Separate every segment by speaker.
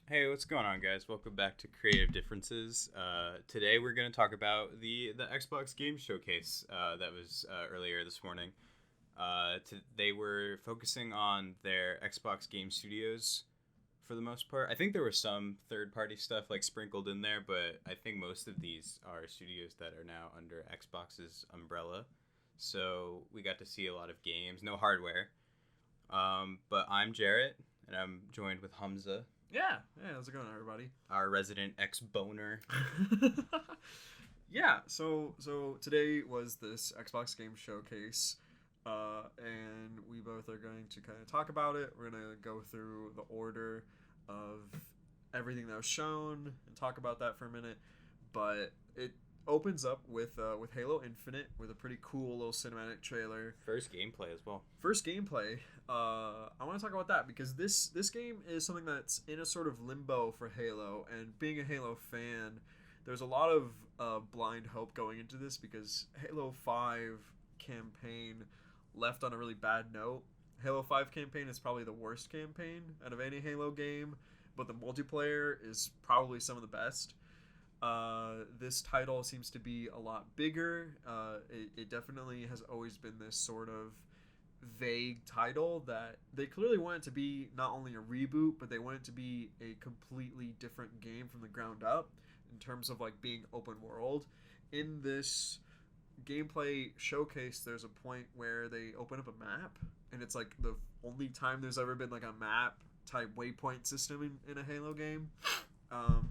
Speaker 1: Hey, what's going on, guys? Welcome back to Creative Differences. Today we're going to talk about the Xbox Game Showcase that was earlier this morning. They were focusing on their Xbox Game Studios for the most part. I think there was some third-party stuff like sprinkled in there, but I think most of these are studios that are now under Xbox's umbrella. So we got to see a lot of games, no hardware. But I'm Jarrett, and I'm joined with Humza,
Speaker 2: Yeah, how's it going, everybody?
Speaker 1: our resident ex-boner.
Speaker 2: So today was this Xbox Game Showcase, and we both are going to kind of talk about it. We're gonna go through the order of everything that was shown and talk about that for a minute. But it opens up with Halo Infinite with a pretty cool little cinematic trailer.
Speaker 1: First gameplay as well.
Speaker 2: First gameplay. I want to talk about that because this game is something that's in a sort of limbo for Halo, and being a Halo fan, there's a lot of blind hope going into this because Halo 5 campaign left on a really bad note. Halo 5 campaign is probably the worst campaign out of any Halo game, but the multiplayer is probably some of the best. This title seems to be a lot bigger. It definitely has always been this sort of vague title that they clearly want it to be not only a reboot, but they want it to be a completely different game from the ground up in terms of like being open world. In this gameplay showcase, there's a point where they open up a map, and it's like the only time there's ever been like a map type waypoint system in a Halo game. Um,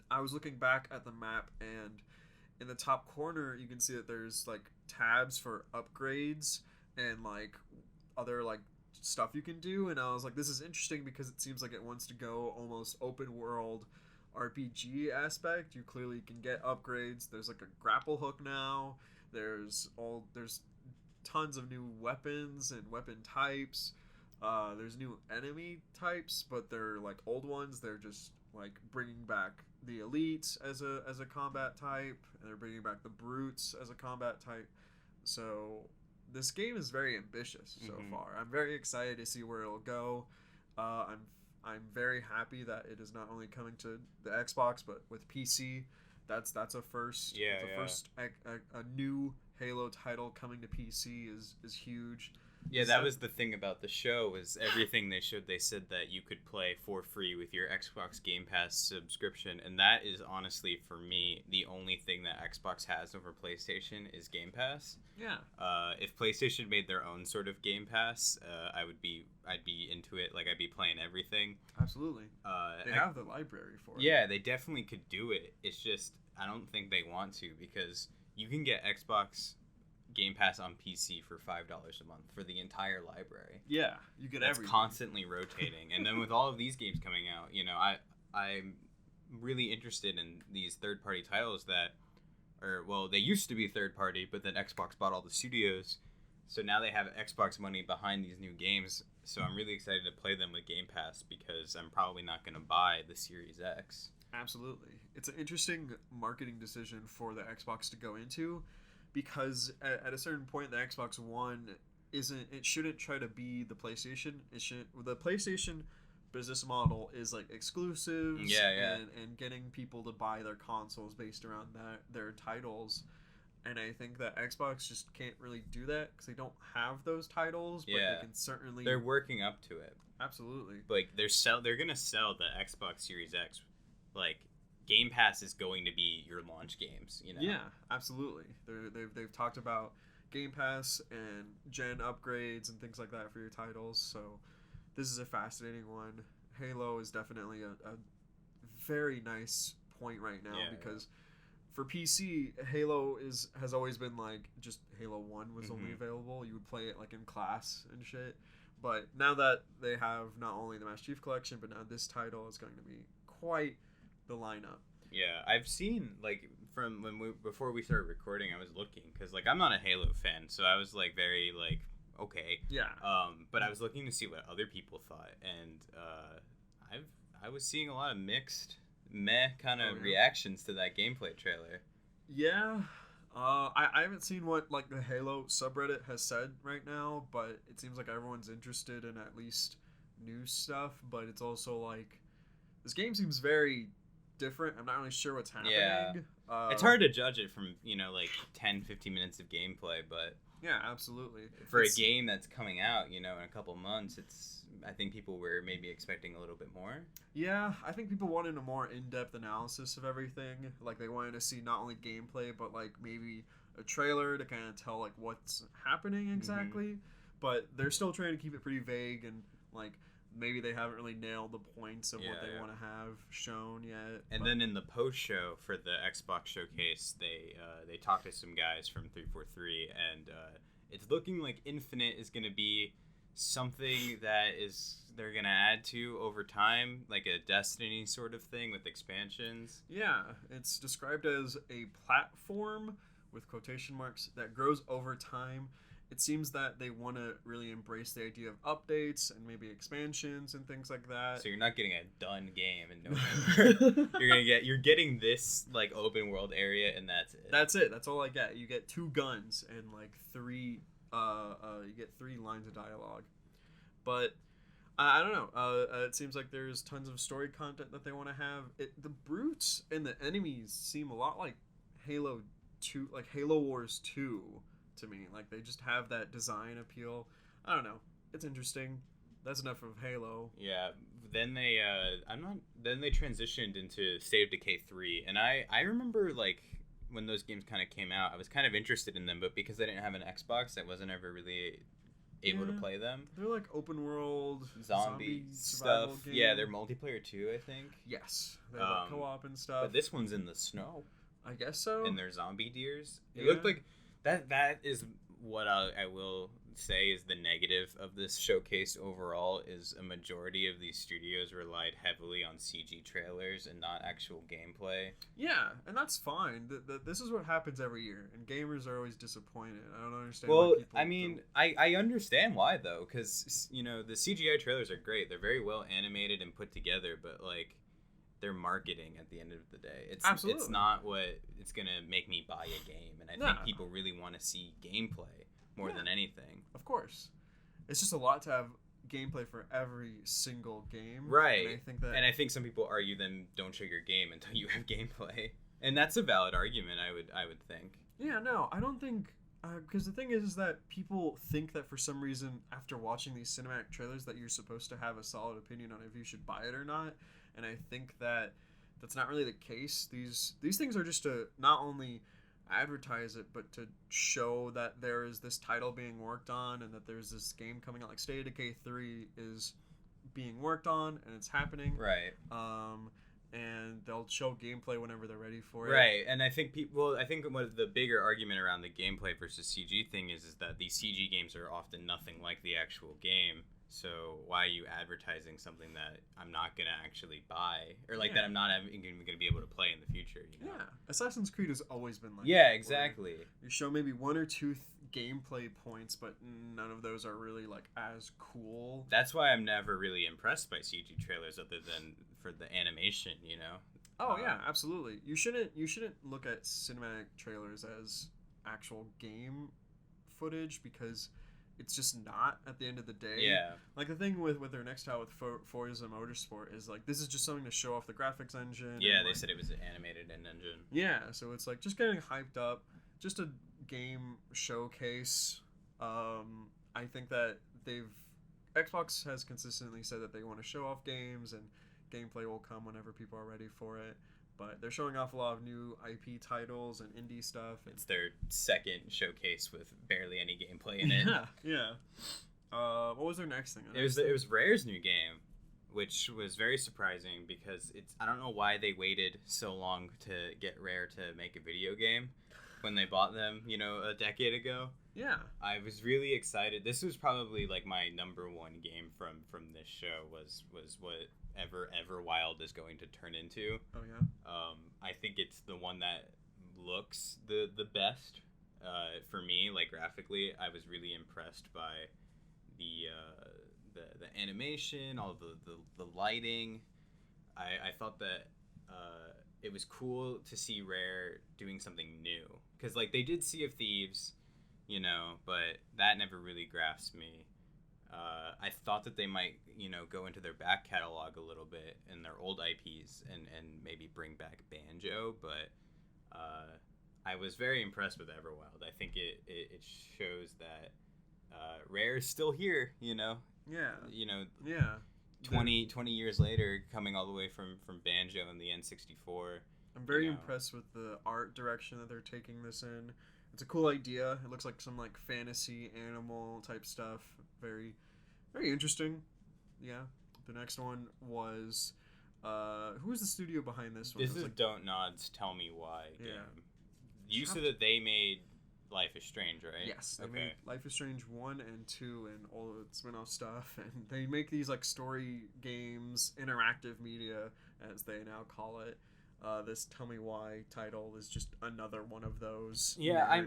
Speaker 2: I was looking back at the map, and in the top corner you can see that there's like tabs for upgrades and like other like stuff you can do, and I was like, this is interesting because it seems like it wants to go almost open world RPG aspect. You clearly can get upgrades. There's like a grapple hook now. There's tons of new weapons and weapon types. There's new enemy types, but they're like old ones. They're just like bringing back the elites as a combat type, and they're bringing back the brutes as a combat type. So this game is very ambitious so far. I'm very excited to see where it'll go. I'm very happy that it is not only coming to the Xbox but with PC. That's a first.
Speaker 1: Yeah,
Speaker 2: the
Speaker 1: yeah.
Speaker 2: first a new Halo title coming to PC is huge.
Speaker 1: Yeah, that was the thing about the show was everything they showed. They said that you could play for free with your Xbox Game Pass subscription, and that is honestly for me the only thing that Xbox has over PlayStation is Game Pass.
Speaker 2: Yeah.
Speaker 1: If PlayStation made their own sort of Game Pass, I'd be into it. Like I'd be playing everything.
Speaker 2: Absolutely. They have the library for it.
Speaker 1: Yeah, they definitely could do it. It's just I don't think they want to because you can get Xbox Game Pass on PC for $5 a month for the entire library.
Speaker 2: Yeah, you get
Speaker 1: That's
Speaker 2: everything.
Speaker 1: constantly rotating. And then with all of these games coming out, I'm really interested in these third party titles that are, well, they used to be third party, but then Xbox bought all the studios. So now they have Xbox money behind these new games. So I'm really excited to play them with Game Pass because I'm probably not going to buy the Series X.
Speaker 2: Absolutely. It's an interesting marketing decision for the Xbox to go into because at a certain point the Xbox One shouldn't try to be the PlayStation. The PlayStation business model is like exclusives and getting people to buy their consoles based around their titles. And I think that Xbox just can't really do that because they don't have those titles, but they can certainly...
Speaker 1: They're working up to it.
Speaker 2: Absolutely.
Speaker 1: Like they're going to sell the Xbox Series X. Like Game Pass is going to be your launch games,
Speaker 2: Yeah, absolutely. They've talked about Game Pass and gen upgrades and things like that for your titles. So this is a fascinating one. Halo is definitely a very nice point right now because for PC, Halo has always been like just Halo 1 was only available. You would play it like in class and shit. But now that they have not only the Master Chief Collection, but now this title is going to be quite the lineup.
Speaker 1: Yeah, I've seen like from before we started recording, I was looking because like I'm not a Halo fan, so I was like very like okay.
Speaker 2: Yeah.
Speaker 1: But I was looking to see what other people thought, and I was seeing a lot of mixed, kind of reactions to that gameplay trailer.
Speaker 2: Yeah. I haven't seen what like the Halo subreddit has said right now, but it seems like everyone's interested in at least new stuff. But it's also like this game seems very different. I'm not really sure what's happening.
Speaker 1: Yeah. It's hard to judge it from, like 10, 15 minutes of gameplay, but
Speaker 2: yeah, absolutely.
Speaker 1: for a game that's coming out, in a couple months, I think people were maybe expecting a little bit more.
Speaker 2: Yeah, I think people wanted a more in-depth analysis of everything. Like, they wanted to see not only gameplay, but, like, maybe a trailer to kind of tell, like, what's happening exactly. Mm-hmm. But they're still trying to keep it pretty vague, and, like, maybe they haven't really nailed the points of what they want to have shown yet.
Speaker 1: And then in the post-show for the Xbox showcase, they talked to some guys from 343, and it's looking like Infinite is going to be something that they're going to add to over time, like a Destiny sort of thing with expansions.
Speaker 2: Yeah, it's described as a platform with quotation marks that grows over time. It seems that they want to really embrace the idea of updates and maybe expansions and things like that.
Speaker 1: So you're not getting a done game in November. you're getting this like open world area, and that's it.
Speaker 2: That's it. That's all I get. You get 2 guns and like 3 you get 3 lines of dialogue. But I don't know. It seems like there's tons of story content that they want to have. The brutes and the enemies seem a lot like Halo 2, like Halo Wars 2. To me, like, they just have that design appeal. I don't know, it's interesting. That's enough of Halo.
Speaker 1: Yeah, then they transitioned into State of Decay 3, and I remember, like, when those games kind of came out, I was kind of interested in them, but because I didn't have an Xbox, I wasn't ever really able to play them.
Speaker 2: They're like open world
Speaker 1: zombie stuff. Game. Yeah, they're multiplayer too, I think.
Speaker 2: Yes, they have like co-op and stuff.
Speaker 1: But this one's in the snow.
Speaker 2: I guess so.
Speaker 1: And they're zombie deers. It looked like that is what I will say is the negative of this showcase overall, is a majority of these studios relied heavily on CG trailers and not actual gameplay.
Speaker 2: Yeah, and that's fine. This is what happens every year, and gamers are always disappointed. I don't understand
Speaker 1: why
Speaker 2: people
Speaker 1: I mean, I understand why, though, because, the CGI trailers are great. They're very well animated and put together, but, like, they're marketing at the end of the day.
Speaker 2: Absolutely.
Speaker 1: It's not what it's going to make me buy a game, and I think people really want to see gameplay more than anything.
Speaker 2: Of course. It's just a lot to have gameplay for every single game.
Speaker 1: Right. And I think some people argue then don't show your game until you have gameplay. And that's a valid argument, I would think.
Speaker 2: Yeah, no, I don't think... because the thing is that people think that for some reason, after watching these cinematic trailers, that you're supposed to have a solid opinion on if you should buy it or not. And I think that that's not really the case. These things are just to not only advertise it, but to show that there is this title being worked on and that there's this game coming out. Like State of Decay 3 is being worked on and it's happening.
Speaker 1: Right.
Speaker 2: And they'll show gameplay whenever they're ready for it.
Speaker 1: Right, and I think what the bigger argument around the gameplay versus CG thing is that these CG games are often nothing like the actual game. So why are you advertising something that I'm not going to actually buy, or like that I'm not even going to be able to play in the future?
Speaker 2: Yeah, Assassin's Creed has always been like
Speaker 1: that. Exactly.
Speaker 2: You show maybe 1 or 2 gameplay points, but none of those are really like as cool.
Speaker 1: That's why I'm never really impressed by CG trailers, other than for the animation,
Speaker 2: Oh yeah, absolutely. You shouldn't look at cinematic trailers as actual game footage, because it's just not at the end of the day.
Speaker 1: Yeah.
Speaker 2: Like the thing with their next title with Forza Motorsport is like, this is just something to show off the graphics engine.
Speaker 1: Yeah, they said it was an animated engine.
Speaker 2: Yeah, so it's like just getting hyped up, just a game showcase. I think that Xbox has consistently said that they want to show off games, and gameplay will come whenever people are ready for it. But they're showing off a lot of new IP titles and indie stuff.
Speaker 1: It's their second showcase with barely any gameplay in it.
Speaker 2: Yeah. What was their next thing?
Speaker 1: It was Rare's new game, which was very surprising because I don't know why they waited so long to get Rare to make a video game when they bought them, a decade ago.
Speaker 2: Yeah.
Speaker 1: I was really excited. This was probably like my number one game from this show was what Everwild is going to turn into.
Speaker 2: Oh yeah.
Speaker 1: I think it's the one that looks the best for me. Like graphically, I was really impressed by the animation, all the lighting. I thought that it was cool to see Rare doing something new, because like they did Sea of Thieves, but that never really grasped me. I thought that they might, go into their back catalog a little bit, and their old IPs and maybe bring back Banjo, but I was very impressed with Everwild. I think it shows that Rare is still here,
Speaker 2: Yeah.
Speaker 1: 20 years later, coming all the way from Banjo and the N64.
Speaker 2: I'm very impressed with the art direction that they're taking this in. It's a cool idea. It looks like some like fantasy animal type stuff. Very, very interesting. Yeah. The next one was who was the studio behind this one?
Speaker 1: This is like, Don't Nod's Tell Me Why game.
Speaker 2: Yeah.
Speaker 1: You said that they made Life is Strange, right?
Speaker 2: Yes, they made Life is Strange 1 and 2 and all of its spin-off stuff, and they make these like story games, interactive media, as they now call it. This Tell Me Why title is just another one of those.
Speaker 1: Yeah,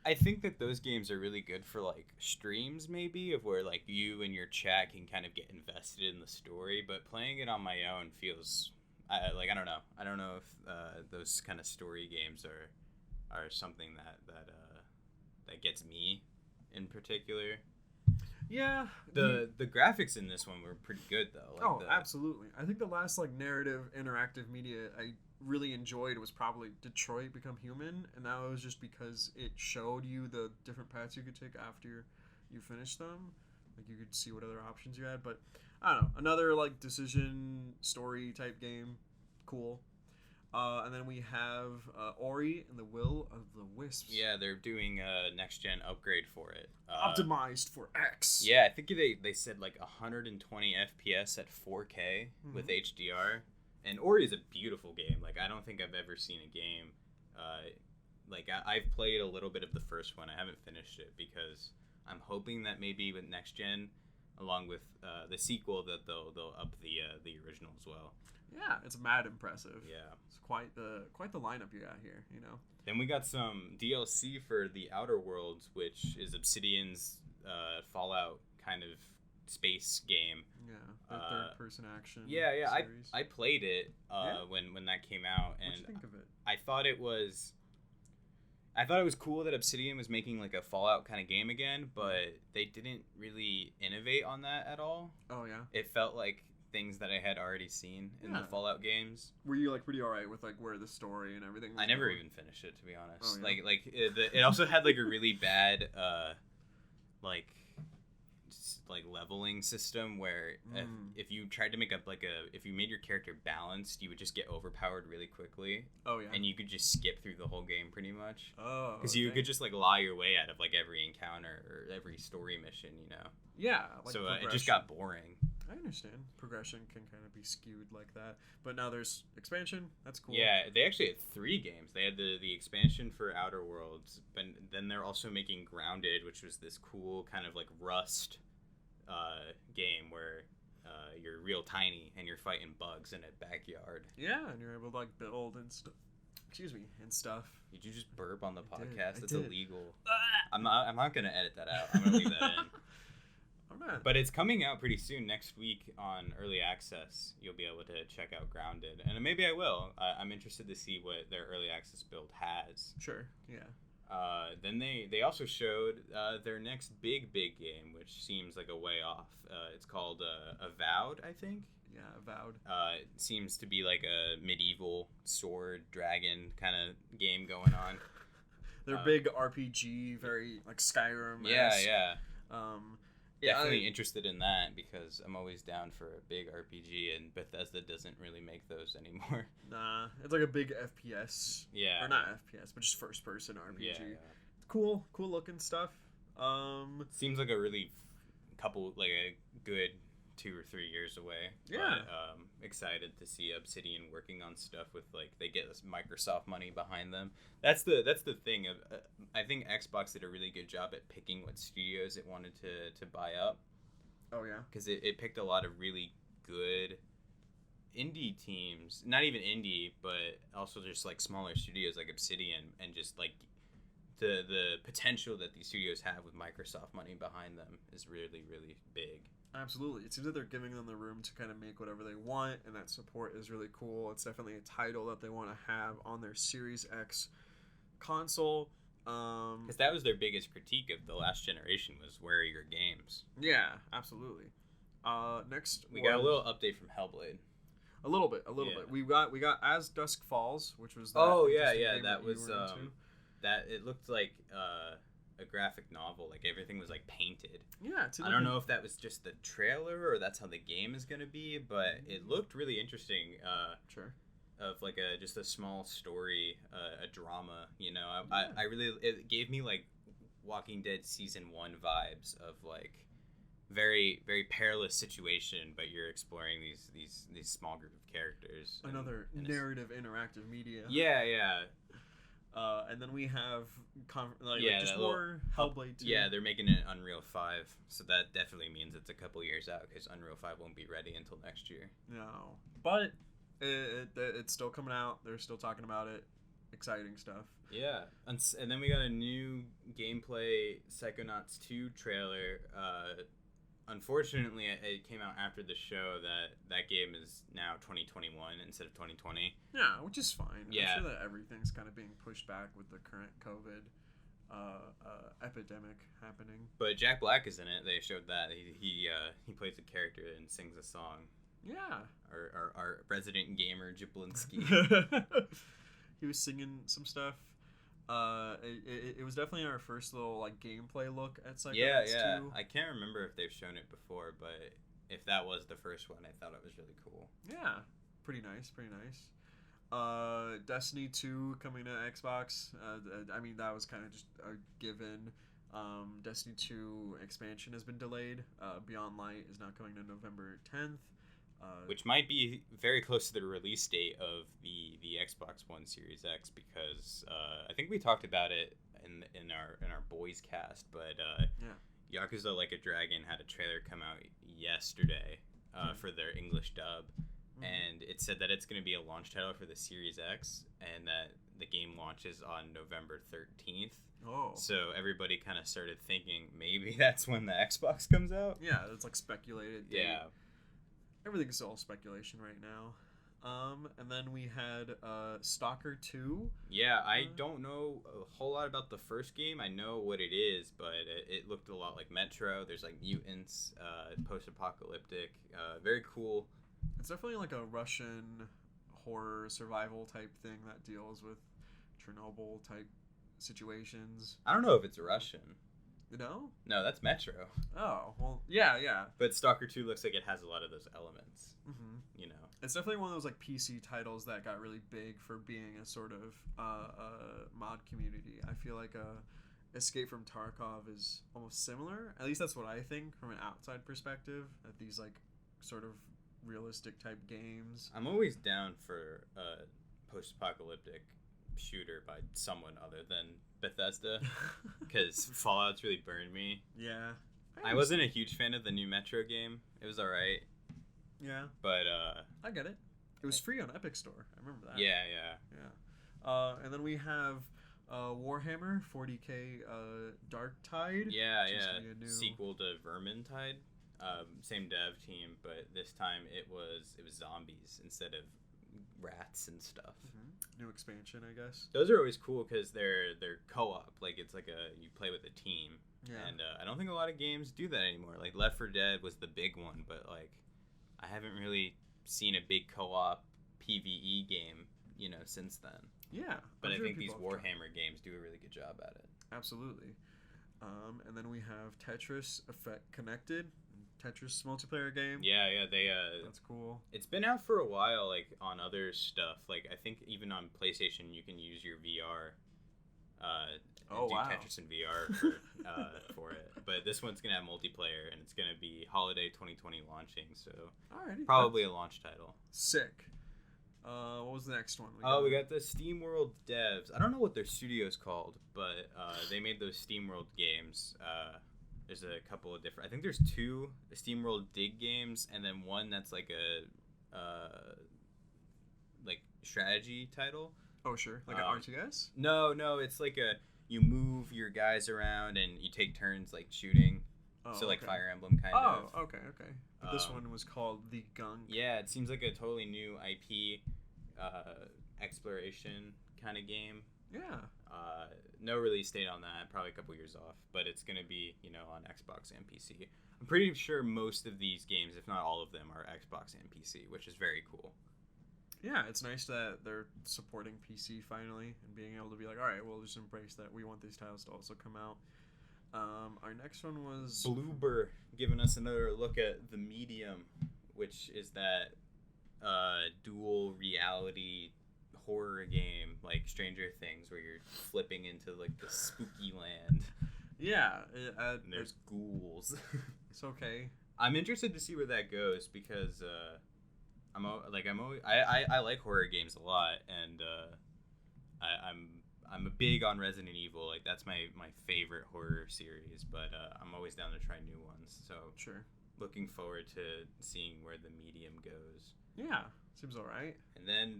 Speaker 1: I think that those games are really good for like streams, maybe, of where like you and your chat can kind of get invested in the story, but playing it on my own feels I don't know. I don't know if those kind of story games are something that gets me in particular.
Speaker 2: Yeah.
Speaker 1: The graphics in this one were pretty good though.
Speaker 2: Absolutely. I think the last like narrative interactive media I really enjoyed was probably Detroit Become Human, and that was just because it showed you the different paths you could take after you finished them. Like you could see what other options you had, but I don't know. Another like decision story type game. Cool. And then we have Ori and the Will of the Wisps.
Speaker 1: Yeah, they're doing a next-gen upgrade for it.
Speaker 2: Optimized for X.
Speaker 1: Yeah, I think they said like 120 FPS at 4K with HDR. And Ori is a beautiful game. Like, I don't think I've ever seen a game. I've played a little bit of the first one. I haven't finished it because I'm hoping that maybe with next-gen, along with the sequel, that they'll up the original as well.
Speaker 2: Yeah, it's mad impressive.
Speaker 1: Yeah,
Speaker 2: it's quite the lineup you got here.
Speaker 1: Then we got some DLC for the Outer Worlds, which is Obsidian's Fallout kind of space game.
Speaker 2: Yeah, third-person action.
Speaker 1: Yeah.
Speaker 2: Series.
Speaker 1: I played it when that came out, and
Speaker 2: what'd you think of it?
Speaker 1: I thought it was cool that Obsidian was making like a Fallout kind of game again, but they didn't really innovate on that at all.
Speaker 2: Oh yeah.
Speaker 1: It felt like things that I had already seen in the Fallout games.
Speaker 2: Were you like pretty alright with like where the story and everything was
Speaker 1: I never
Speaker 2: going?
Speaker 1: even finished it, to be honest.
Speaker 2: Oh, yeah.
Speaker 1: It also had like a really bad like leveling system where if you tried to make up if you made your character balanced, you would just get overpowered really quickly.
Speaker 2: Oh yeah.
Speaker 1: And you could just skip through the whole game pretty much.
Speaker 2: Oh.
Speaker 1: Because you could just like lie your way out of like every encounter or every story mission,
Speaker 2: Yeah.
Speaker 1: So it just got boring.
Speaker 2: I understand. Progression can kind of be skewed like that. But now there's expansion. That's cool.
Speaker 1: Yeah, they actually had 3 games. They had the expansion for Outer Worlds, but then they're also making Grounded, which was this cool kind of like Rust game where you're real tiny and you're fighting bugs in a backyard.
Speaker 2: Yeah, and you're able to like build and and stuff.
Speaker 1: Did you just burp on the podcast? That's
Speaker 2: did.
Speaker 1: illegal. I'm not gonna edit that out. I'm gonna leave that in. But it's coming out pretty soon next week on Early Access. You'll be able to check out Grounded, and maybe I will. I'm interested to see what their Early Access build has.
Speaker 2: Sure. Yeah.
Speaker 1: Then they also showed their next big game, which seems like a way off. It's called Avowed, I think.
Speaker 2: Yeah, Avowed.
Speaker 1: It seems to be like a medieval sword dragon kind of game going on.
Speaker 2: They're big RPG, very like Skyrim.
Speaker 1: Yeah. Definitely
Speaker 2: Yeah,
Speaker 1: interested in that because I'm always down for a big RPG, and Bethesda doesn't really make those anymore.
Speaker 2: Nah, it's like a big FPS.
Speaker 1: Yeah.
Speaker 2: Or not FPS, but just first-person RPG.
Speaker 1: Yeah.
Speaker 2: Cool looking stuff.
Speaker 1: Seems like a good 2 or 3 years away.
Speaker 2: Yeah.
Speaker 1: But, excited to see Obsidian working on stuff with they get this Microsoft money behind them. That's the thing of I think Xbox did a really good job at picking what studios it wanted to buy up.
Speaker 2: Oh yeah.
Speaker 1: Because it picked a lot of really good indie teams, not even indie, but also just like smaller studios like Obsidian, and just like the potential that these studios have with Microsoft money behind them is really, really big.
Speaker 2: Absolutely. It seems that they're giving them the room to kind of make whatever they want, and that support is really cool. It's definitely a title that they want to have on their Series X console.
Speaker 1: Because that was their biggest critique of the last generation was, where are your games?
Speaker 2: Yeah, absolutely. Next
Speaker 1: we got a little update from Hellblade.
Speaker 2: A little bit.
Speaker 1: Yeah.
Speaker 2: We got As Dusk Falls, which was that
Speaker 1: Oh yeah,
Speaker 2: interesting
Speaker 1: yeah.
Speaker 2: game
Speaker 1: That
Speaker 2: you
Speaker 1: was
Speaker 2: were into.
Speaker 1: that it looked like a graphic novel. Like everything was like painted.
Speaker 2: Yeah,
Speaker 1: I don't know if that was just the trailer or that's how the game is gonna be, but it looked really interesting.
Speaker 2: Sure.
Speaker 1: Of like just a small story, a drama. You know, I really it gave me like Walking Dead season 1 vibes of like very very perilous situation, but you're exploring these small group of characters.
Speaker 2: Another narrative interactive media.
Speaker 1: Yeah, yeah.
Speaker 2: And then we have just
Speaker 1: that
Speaker 2: more Hellblade 2.
Speaker 1: Yeah, they're making it Unreal 5, so that definitely means it's a couple years out because Unreal 5 won't be ready until next year.
Speaker 2: No, but it's still coming out. They're still talking about it. Exciting stuff.
Speaker 1: Yeah, and then we got a new gameplay Psychonauts 2 trailer. Unfortunately, it came out after the show that game is now 2021 instead of 2020.
Speaker 2: Yeah, which is fine.
Speaker 1: Yeah.
Speaker 2: I'm sure that everything's kind of being pushed back with the current COVID epidemic happening.
Speaker 1: But Jack Black is in it. They showed that he plays a character and sings a song.
Speaker 2: Yeah.
Speaker 1: Our resident gamer Jablinski.
Speaker 2: He was singing some stuff. It was definitely our first little like gameplay look at Psychonauts 2.
Speaker 1: I can't remember if they've shown it before, but if that was the first one, I thought it was really cool.
Speaker 2: Yeah, pretty nice. Destiny 2 coming to Xbox. I mean, that was kind of just a given. Destiny 2 expansion has been delayed. Beyond Light is now coming to November 10th.
Speaker 1: Which might be very close to the release date of the Xbox One Series X, because I think we talked about it in our boys cast, but Yakuza Like a Dragon had a trailer come out yesterday for their English dub, and it said that it's going to be a launch title for the Series X, and that the game launches on November 13th.
Speaker 2: Oh.
Speaker 1: So everybody kind of started thinking maybe that's when the Xbox comes out.
Speaker 2: Yeah, it's like speculated date.
Speaker 1: Yeah.
Speaker 2: Everything's all speculation right now. And then we had Stalker 2.
Speaker 1: Yeah, I don't know a whole lot about the first game. I know what it is, but it looked a lot like Metro. There's like mutants, post-apocalyptic, very cool.
Speaker 2: It's definitely like a Russian horror survival type thing that deals with Chernobyl type situations.
Speaker 1: I don't know if it's Russian.
Speaker 2: No?
Speaker 1: No, that's Metro.
Speaker 2: Oh, well, yeah.
Speaker 1: But Stalker 2 looks like it has a lot of those elements.
Speaker 2: Mm-hmm.
Speaker 1: You know.
Speaker 2: It's definitely one of those like PC titles that got really big for being a sort of mod community. I feel like Escape from Tarkov is almost similar. At least that's what I think from an outside perspective. That these like sort of realistic type games.
Speaker 1: I'm always down for a post-apocalyptic shooter by someone other than Bethesda, because Fallout's really burned me.
Speaker 2: Yeah.
Speaker 1: I wasn't a huge fan of the new Metro game. It was alright.
Speaker 2: Yeah.
Speaker 1: But
Speaker 2: I get it. It was free on Epic Store. I remember that.
Speaker 1: Yeah.
Speaker 2: And then we have Warhammer 40k Dark Tide.
Speaker 1: Yeah.
Speaker 2: New...
Speaker 1: Sequel to Vermintide. Same dev team, but this time it was zombies instead of rats and stuff.
Speaker 2: New expansion, I guess.
Speaker 1: Those are always cool because they're co-op. Like it's like you play with a team.
Speaker 2: Yeah.
Speaker 1: And I don't think a lot of games do that anymore. Like Left 4 Dead was the big one, but like I haven't really seen a big co-op PvE game, since then.
Speaker 2: Yeah.
Speaker 1: But I think these Warhammer games do a really good job at it.
Speaker 2: Absolutely. And then we have Tetris Effect Connected. Tetris multiplayer game.
Speaker 1: Yeah,
Speaker 2: that's cool.
Speaker 1: It's been out for a while, like on other stuff. Like I think even on PlayStation, you can use your VR. Do Tetris in VR for it. But this one's gonna have multiplayer, and it's gonna be holiday 2020 launching. So probably a launch title.
Speaker 2: Sick. What was the next one?
Speaker 1: We got the SteamWorld devs. I don't know what their studio's called, but they made those SteamWorld games. There's a couple of different. I think there's 2 SteamWorld Dig games, and then one that's like a like strategy title.
Speaker 2: Oh sure, like an RTS.
Speaker 1: No, it's like you move your guys around and you take turns like shooting. So like Fire Emblem kind of.
Speaker 2: Oh, okay. But this one was called The Gunk.
Speaker 1: Yeah, it seems like a totally new IP exploration kind of game.
Speaker 2: Yeah.
Speaker 1: No release date on that, probably a couple years off, but it's going to be, on Xbox and PC. I'm pretty sure most of these games, if not all of them, are Xbox and PC, which is very cool.
Speaker 2: Yeah, it's nice that they're supporting PC finally and being able to be like, all right, we'll just embrace that. We want these titles to also come out. Our next one was
Speaker 1: Bloober giving us another look at the medium, which is that dual reality horror game like Stranger Things, where you're flipping into like the spooky land.
Speaker 2: Yeah,
Speaker 1: And there's ghouls.
Speaker 2: it's okay.
Speaker 1: I'm interested to see where that goes because I like horror games a lot, and I'm a big on Resident Evil. Like that's my favorite horror series, but I'm always down to try new ones. So
Speaker 2: Sure.
Speaker 1: looking forward to seeing where the medium goes.
Speaker 2: Yeah, seems all right.
Speaker 1: And then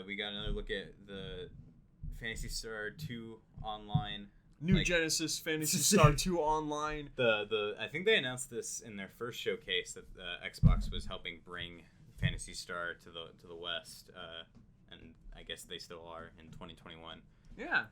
Speaker 1: we got another look at the Phantasy Star 2 online.
Speaker 2: New Genesis Phantasy Star 2 online.
Speaker 1: I think they announced this in their first showcase that Xbox was helping bring Phantasy Star to the West, and I guess they still are in 2021.
Speaker 2: Yeah.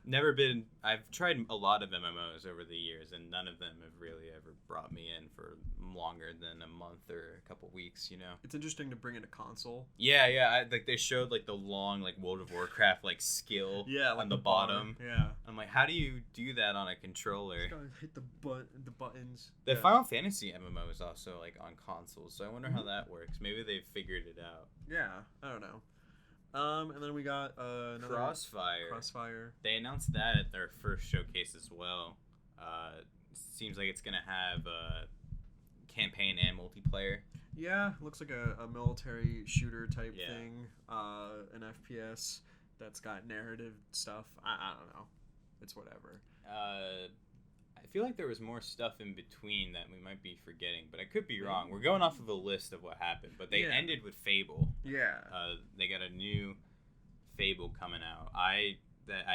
Speaker 1: I've tried a lot of MMOs over the years, and none of them have really ever brought me in for longer than a month or a couple weeks, you know?
Speaker 2: It's interesting to bring in a console.
Speaker 1: Yeah. They showed like the long like World of Warcraft like skill on the bottom.
Speaker 2: Yeah.
Speaker 1: I'm like, how do you do that on a controller?
Speaker 2: Just gotta hit the buttons.
Speaker 1: The Final Fantasy MMO is also like on consoles, so I wonder how that works. Maybe they've figured it out.
Speaker 2: Yeah, I don't know. And then we got another Crossfire.
Speaker 1: They announced that at their first showcase as well. Seems like it's gonna have campaign and multiplayer.
Speaker 2: Yeah, looks like a military shooter type thing. An FPS that's got narrative stuff. I don't know. It's whatever.
Speaker 1: I feel like there was more stuff in between that we might be forgetting, but I could be wrong. We're going off of a list of what happened, but they ended with Fable.
Speaker 2: Yeah.
Speaker 1: They got a new Fable coming out. I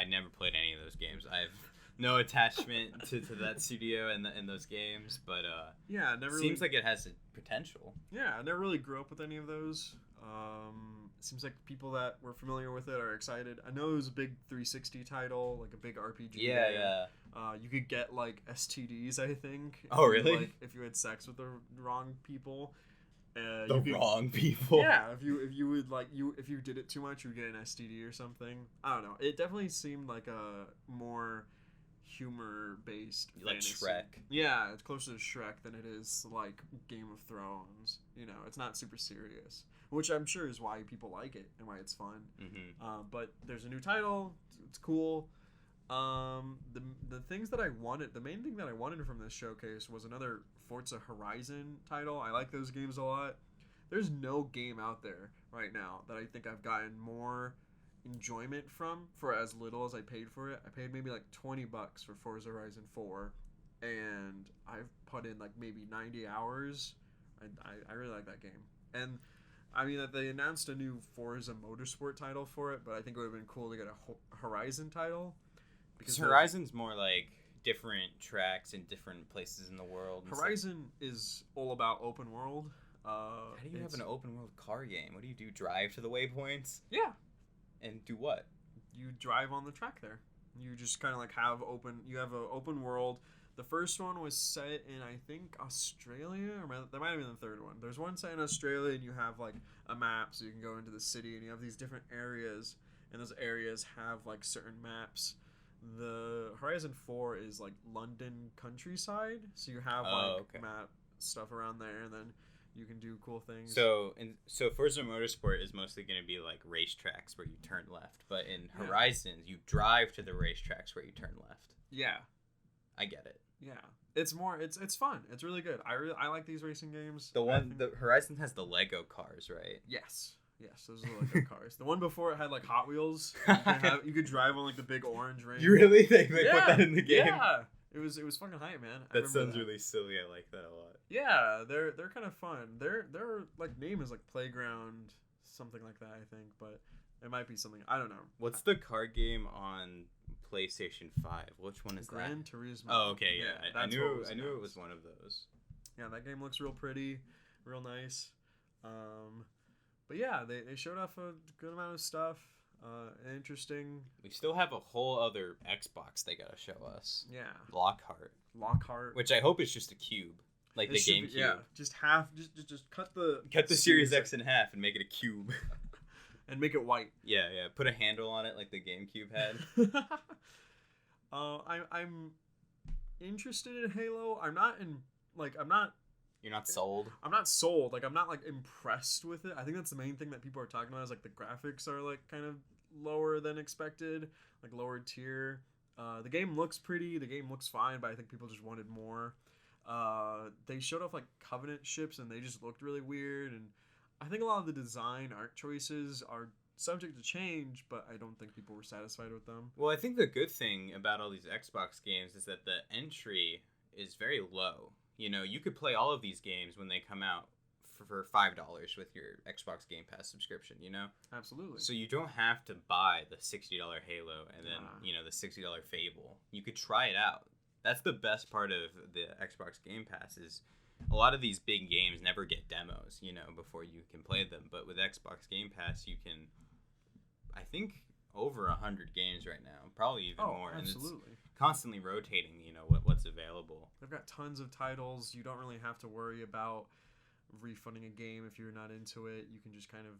Speaker 1: never played any of those games. I have no attachment to that studio and those games, but
Speaker 2: never
Speaker 1: seems like it has potential.
Speaker 2: Yeah, I never really grew up with any of those. It seems like people that were familiar with it are excited. I know it was a big 360 title, like a big RPG.
Speaker 1: Yeah.
Speaker 2: You could get like STDs, I think.
Speaker 1: Oh, really?
Speaker 2: If you had sex with the wrong people.
Speaker 1: Wrong people.
Speaker 2: Yeah, if you did it too much, you would get an STD or something. I don't know. It definitely seemed like a more humor-based
Speaker 1: like
Speaker 2: fantasy.
Speaker 1: Shrek.
Speaker 2: Yeah, it's closer to Shrek than it is like Game of Thrones. You know, it's not super serious, which I'm sure is why people like it and why it's fun.
Speaker 1: Mm-hmm.
Speaker 2: But there's a new title. It's cool. The things that I wanted, the main thing that I wanted from this showcase was another Forza Horizon title. I like those games a lot. There's no game out there right now that I think I've gotten more enjoyment from for as little as I paid for it. I paid maybe like $20 for Forza Horizon 4, and I've put in like maybe 90 hours. I really like that game. And I mean, they announced a new Forza Motorsport title for it, but I think it would have been cool to get a Horizon title.
Speaker 1: Because Horizon's more like different tracks in different places in the world.
Speaker 2: Horizon is all about open world.
Speaker 1: How do you have an open world car game? What do you do? Drive to the waypoints?
Speaker 2: Yeah.
Speaker 1: And do what?
Speaker 2: You drive on the track there. You just kind of like have an open world. The first one was set in, I think, Australia, or that might have been the third one. There's one set in Australia, and you have like a map, so you can go into the city, and you have these different areas, and those areas have like certain maps. The Horizon 4 is like London countryside, so you have map stuff around there, and then you can do cool things.
Speaker 1: So Forza Motorsport is mostly going to be like racetracks where you turn left, but in Horizons you drive to the racetracks where you turn left.
Speaker 2: Yeah,
Speaker 1: I get it.
Speaker 2: Yeah, it's fun. It's really good. I like these racing games.
Speaker 1: The Horizon has the Lego cars, right?
Speaker 2: Yes, those are the Lego cars. The one before it had like Hot Wheels. You could drive on like the big orange ring.
Speaker 1: You really think they put that in the game?
Speaker 2: Yeah. It was fucking hype, man.
Speaker 1: That sounds really silly. I like that a lot.
Speaker 2: Yeah, they're kind of fun. Their like name is like Playground, something like that, I think, but it might be something, I don't know.
Speaker 1: What's the car game on PlayStation 5? Which one is
Speaker 2: Gran Turismo.
Speaker 1: Oh, okay, yeah. I knew it was one of those.
Speaker 2: Yeah, that game looks real pretty, real nice. But yeah, they showed off a good amount of stuff. Interesting.
Speaker 1: We still have a whole other Xbox they gotta show us.
Speaker 2: Yeah.
Speaker 1: Lockhart. Which I hope is just a cube. Like the GameCube.
Speaker 2: Yeah. Just cut the
Speaker 1: Series X in half and make it a cube.
Speaker 2: and make it white.
Speaker 1: Yeah, yeah. Put a handle on it like the GameCube had.
Speaker 2: I'm interested in Halo. I'm not in like I'm not
Speaker 1: You're not sold?
Speaker 2: I'm not sold. Like I'm not like impressed with it. I think that's the main thing that people are talking about is like the graphics are like kind of lower than expected, like lower tier. The game looks pretty. The game looks fine, but I think people just wanted more. They showed off like Covenant ships, and they just looked really weird. And I think a lot of the design art choices are subject to change, but I don't think people were satisfied with them.
Speaker 1: Well, I think the good thing about all these Xbox games is that the entry is very low. You know, you could play all of these games when they come out for $5 with your Xbox Game Pass subscription, you know?
Speaker 2: Absolutely.
Speaker 1: So you don't have to buy the $60 Halo and then, you know, the $60 Fable. You could try it out. That's the best part of the Xbox Game Pass is a lot of these big games never get demos, you know, before you can play them. But with Xbox Game Pass, you can, I think, over 100 games right now, probably even more.
Speaker 2: Absolutely.
Speaker 1: And it's constantly rotating, you know, what's available.
Speaker 2: They've got tons of titles. You don't really have to worry about refunding a game if you're not into it. You can just kind of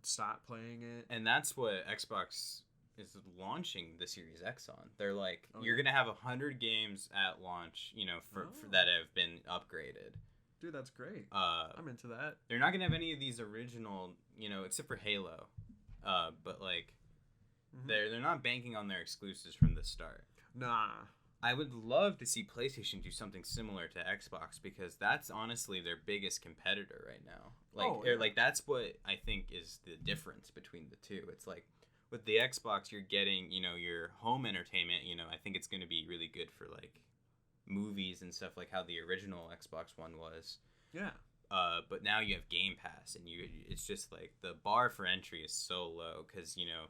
Speaker 2: stop playing it.
Speaker 1: And that's what Xbox is launching the Series X on. They're like, you're going to have 100 games at launch, you know, for that have been upgraded.
Speaker 2: Dude, that's great. I'm into that.
Speaker 1: They're not going to have any of these original, you know, except for Halo. But, like, they're not banking on their exclusives from the start.
Speaker 2: Nah.
Speaker 1: I would love to see PlayStation do something similar to Xbox because that's honestly their biggest competitor right now. Like, like that's what I think is the difference between the two. It's like with the Xbox, you're getting, you know, your home entertainment. You know, I think it's going to be really good for like movies and stuff, like how the original Xbox One was.
Speaker 2: Yeah.
Speaker 1: But now you have Game Pass, and it's just like the bar for entry is so low because, you know,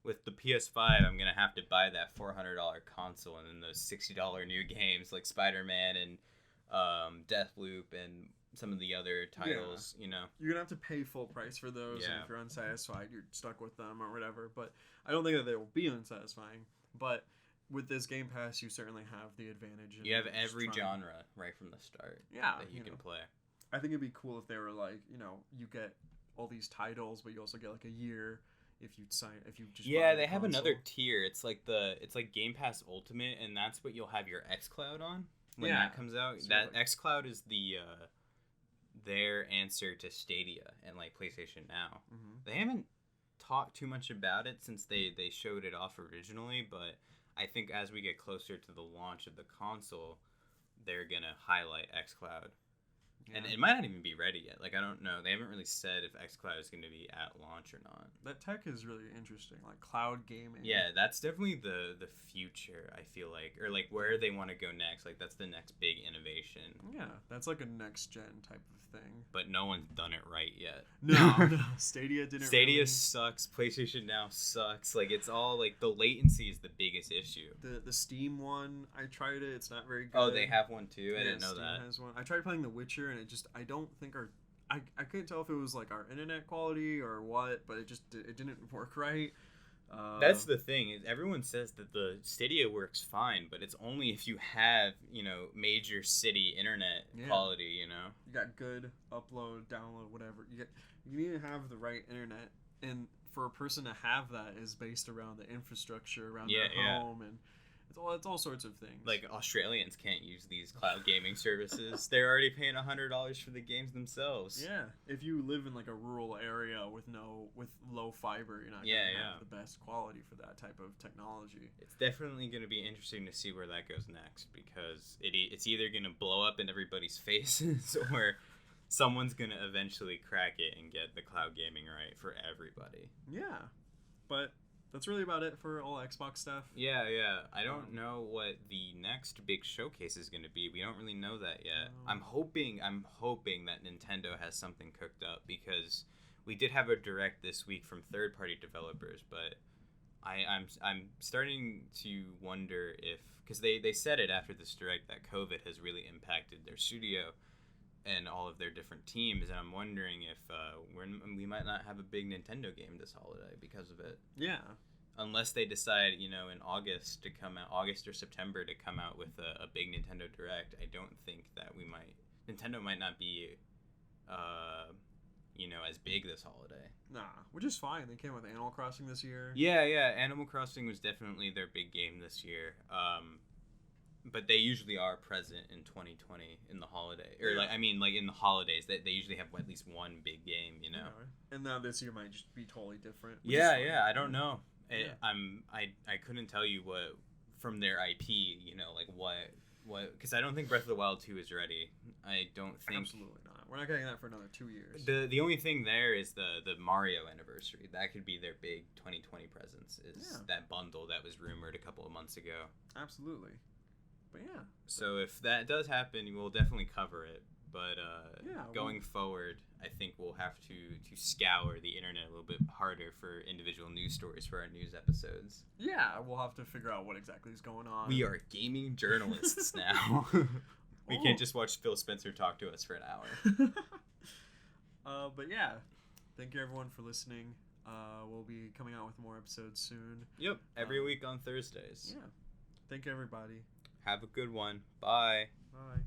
Speaker 1: with the PS5, I'm going to have to buy that $400 console and then those $60 new games like Spider-Man and Deathloop and some of the other titles, you know.
Speaker 2: You're going to have to pay full price for those, and if you're unsatisfied, you're stuck with them or whatever. But I don't think that they will be unsatisfying. But with this Game Pass, you certainly have the advantage.
Speaker 1: You have every genre right from the start that you can play.
Speaker 2: I think it'd be cool if they were like, you know, you get all these titles, but you also get like a year if you just buy
Speaker 1: they have
Speaker 2: console.
Speaker 1: another tier. It's like Game Pass Ultimate, and that's what you'll have your xCloud on when that comes out. So that xCloud is the their answer to Stadia and like PlayStation Now. They haven't talked too much about it since they showed it off originally, but I think as we get closer to the launch of the console, they're gonna highlight xCloud. Yeah. And it might not even be ready yet. Like, I don't know. They haven't really said if xCloud is going to be at launch or not.
Speaker 2: That tech is really interesting, like cloud gaming.
Speaker 1: Yeah, that's definitely the future, I feel like. Or, like, where they want to go next. Like, that's the next big innovation.
Speaker 2: Yeah, that's like a next-gen type of thing.
Speaker 1: But no one's done it right yet.
Speaker 2: No. Stadia didn't
Speaker 1: Stadia sucks. PlayStation Now sucks. Like, it's all, like, the latency is the biggest issue.
Speaker 2: The Steam one, I tried it. It's not very good.
Speaker 1: Oh, they have one, too? I didn't know
Speaker 2: Steam
Speaker 1: that.
Speaker 2: has one. I tried playing The Witcher, and I don't think I couldn't tell if it was like our internet quality or what, but it didn't work right.
Speaker 1: That's the thing. Is everyone says that the Stadia works fine, but it's only if you have, you know, major city internet quality, you know.
Speaker 2: You got good upload, download, whatever. You need to have the right internet, and for a person to have that is based around the infrastructure around their home, and it's all sorts of things.
Speaker 1: Like, Australians can't use these cloud gaming services. They're already paying $100 for the games themselves.
Speaker 2: Yeah, if you live in like a rural area with low fiber, you're not gonna have the best quality for that type of technology.
Speaker 1: It's definitely going to be interesting to see where that goes next, because it's either going to blow up in everybody's faces or someone's going to eventually crack it and get the cloud gaming right for everybody.
Speaker 2: Yeah, but that's really about it for all Xbox stuff.
Speaker 1: Yeah. I don't know what the next big showcase is going to be. We don't really know that yet. I'm hoping that Nintendo has something cooked up, because we did have a direct this week from third-party developers, but I'm starting to wonder if, because they said it after this direct that COVID has really impacted their studio and all of their different teams, and I'm wondering if we might not have a big Nintendo game this holiday because of it.
Speaker 2: Yeah.
Speaker 1: Unless they decide, you know, in August or September to come out with a big Nintendo Direct, I don't think that Nintendo might not be, as big this holiday.
Speaker 2: Nah, which is fine. They came with Animal Crossing this year.
Speaker 1: Yeah, Animal Crossing was definitely their big game this year. But they usually are present in 2020 in the holiday, or in the holidays. They usually have at least one big game,
Speaker 2: Yeah. And now this year might just be totally different.
Speaker 1: Yeah. I don't know.
Speaker 2: Yeah.
Speaker 1: I couldn't tell you what from their IP, what because I don't think Breath of the Wild 2 is ready. I don't think.
Speaker 2: Absolutely not. We're not getting that for another 2 years.
Speaker 1: The only thing there is the Mario anniversary. That could be their big 2020 presence. Is that bundle that was rumored a couple of months ago.
Speaker 2: Absolutely. But yeah.
Speaker 1: So if that does happen, we'll definitely cover it. But going forward, I think we'll have to scour the internet a little bit harder for individual news stories for our news episodes.
Speaker 2: Yeah, we'll have to figure out what exactly is going on.
Speaker 1: We are gaming journalists now. We can't just watch Phil Spencer talk to us for an hour.
Speaker 2: But yeah, thank you everyone for listening. We'll be coming out with more episodes soon.
Speaker 1: Yep, every week on Thursdays.
Speaker 2: Yeah. Thank you everybody.
Speaker 1: Have a good one. Bye.
Speaker 2: Bye.